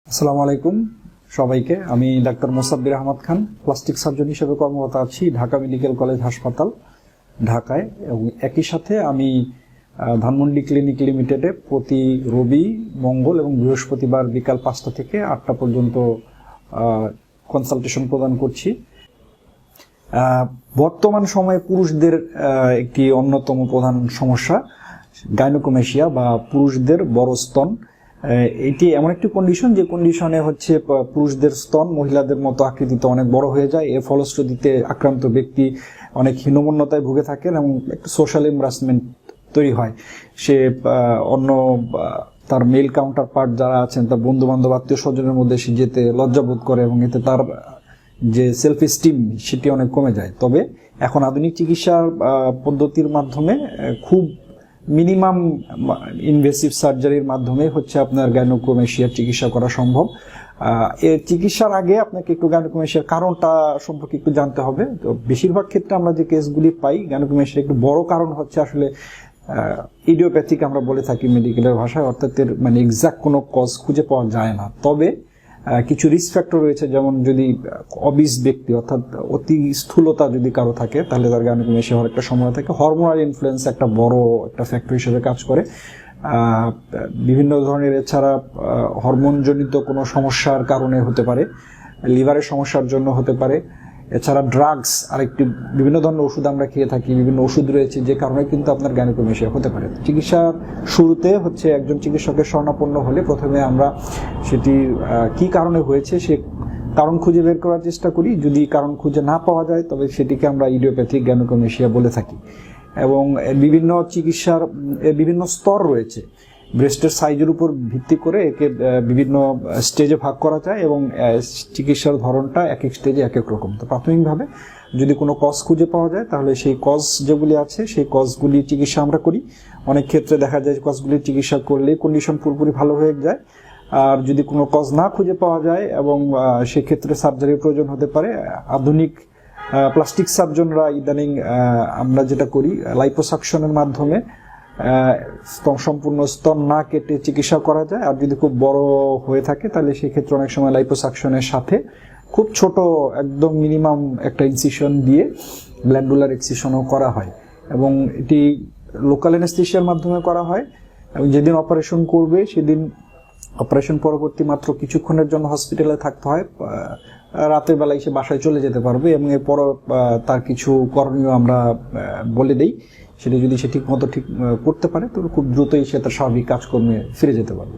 আসসালামু আলাইকুম সবাইকে। আমি doctor Mosabbir Ahmad Khan, plastic surgeon হিসেবে কর্মরত আছি ঢাকা মেডিকেল কলেজ হাসপাতাল ঢাকায়, এবং একই সাথে আমি ধানমন্ডি ক্লিনিক লিমিটেডে প্রতি রবি, মঙ্গল এবং বৃহস্পতিবার বিকাল 5টা থেকে 8টা পর্যন্ত কনসালটেশন প্রদান করছি। বর্তমান সময়ে পুরুষদের একটি অন্যতম প্রধান সমস্যা গাইনোকোমেশিয়া বা পুরুষদের বড় স্তন। এটি এমন একটি কন্ডিশন যে কন্ডিশনে হচ্ছে পুরুষদের স্তন মহিলাদের মতো আকৃতিতে অনেক বড় হয়ে যায়। এর ফলশ্রুতিতে আক্রান্ত ব্যক্তি অনেক হীনমন্যতায় ভুগে থাকেন এবং একটা সোশ্যাল এমবারাসমেন্ট তৈরি হয়। সে অন্য তার মেল কাউন্টার পার্ট যারা আছেন, তার বন্ধু বান্ধব আত্মীয় স্বজনের মধ্যে সে যেতে লজ্জাবোধ করে এবং এতে তার যে সেলফ এস্টিম সেটি অনেক কমে যায়। তবে এখন আধুনিক চিকিৎসা পদ্ধতির মাধ্যমে খুব মিনিমাম ইনভেসিভ সার্জারির মাধ্যমে হচ্ছে আপনার গাইনোকোমেশিয়ার চিকিৎসা করা সম্ভব। এর চিকিৎসার আগে আপনাকে একটু গাইনোকোমেশিয়ার কারণটা সম্পর্কে একটু জানতে হবে। তো বেশিরভাগ ক্ষেত্রে আমরা যে কেসগুলি পাই, গাইনোকোমেশিয়ার একটু বড় কারণ হচ্ছে আসলে ইডিওপ্যাথিক আমরা বলে থাকি মেডিকেলের ভাষায়, অর্থাৎ এর মানে এক্সাক্ট কোনো কজ খুঁজে পাওয়া যায় না। তবে কিছু রিস্ক ফ্যাক্টর রয়েছে, যেমন যদি অবিস ব্যক্তি অর্থাৎ অতি স্থূলতা যদি কারো থাকে তাহলে তার গাইনোকোমেশিয়া হওয়ার একটা সম্ভাবনা থাকে। হরমোনাল ইনফ্লুয়েন্স একটা বড় একটা ফ্যাক্টর হিসেবে কাজ করে। বিভিন্ন ধরনের এছাড়া হরমোনজনিত কোনো সমস্যার কারণে হতে পারে, লিভারের সমস্যার জন্য হতে পারে। এছাড়া ড্রাগস আরেকটি, বিভিন্ন ধরনের ওষুধ আমরা খেয়ে থাকি, বিভিন্ন ওষুধ রয়েছে যে কারণে কিন্তু আপনার গাইনোকোমেশিয়া হতে পারে। চিকিৎসার শুরুতে হচ্ছে একজন চিকিৎসকের শরণাপন্ন হলে প্রথমে আমরা সেটি কি কারণে হয়েছে সে কারণ খুঁজে বের করার চেষ্টা করি। যদি কারণ খুঁজে না পাওয়া যায় তবে সেটিকে আমরা ইডিওপ্যাথিক গাইনোকোমেশিয়া বলে থাকি। এবং বিভিন্ন চিকিৎসার বিভিন্ন স্তর রয়েছে। ব্রেস্টের সাইজের উপর ভিত্তি করে একে বিভিন্ন স্টেজে ভাগ করা যায় এবং চিকিৎসার ধরনটা এক এক স্টেজে এক এক রকম। তো প্রাথমিকভাবে যদি কোনো কজ খুঁজে পাওয়া যায় তাহলে সেই কজ যেগুলি আছে সেই কজগুলি চিকিৎসা আমরা করি। অনেক ক্ষেত্রে দেখা যায় কজগুলির চিকিৎসা করলে কন্ডিশন পুরোপুরি ভালো হয়ে যায়। আর যদি কোনো কজ না খুঁজে পাওয়া যায় এবং সেক্ষেত্রে সার্জারির প্রয়োজন হতে পারে, আধুনিক প্লাস্টিক সার্জনরা ইদানিং আমরা যেটা করি লাইপোসাকশনের মাধ্যমে সম্পূর্ণ স্তন না কেটে চিকিৎসা করা যায়। আর যদি খুব বড় হয়ে থাকে তাহলে সেক্ষেত্রে অনেক সময় লাইপোসাকশনের সাথে খুব ছোট একদম মিনিমাম একটা ইনসিশন দিয়ে গ্ল্যান্ডুলার এক্সিশনও করা হয় এবং এটি লোকাল অ্যানেস্থেসিয়ার মাধ্যমে করা হয়। এবং যেদিন অপারেশন করবে সেদিন অপারেশন পরবর্তী মাত্র কিছুক্ষণের জন্য হসপিটালে থাকতে হয়। রাতের বেলায় সে বাসায় চলে যেতে পারবে এবং এরপর তার কিছু করণীয় আমরা বলে দেই। সেটা যদি সে ঠিক মতো ঠিক করতে পারে তো খুব দ্রুতই সে তার স্বাভাবিক কাজকর্মে ফিরে যেতে পারবে।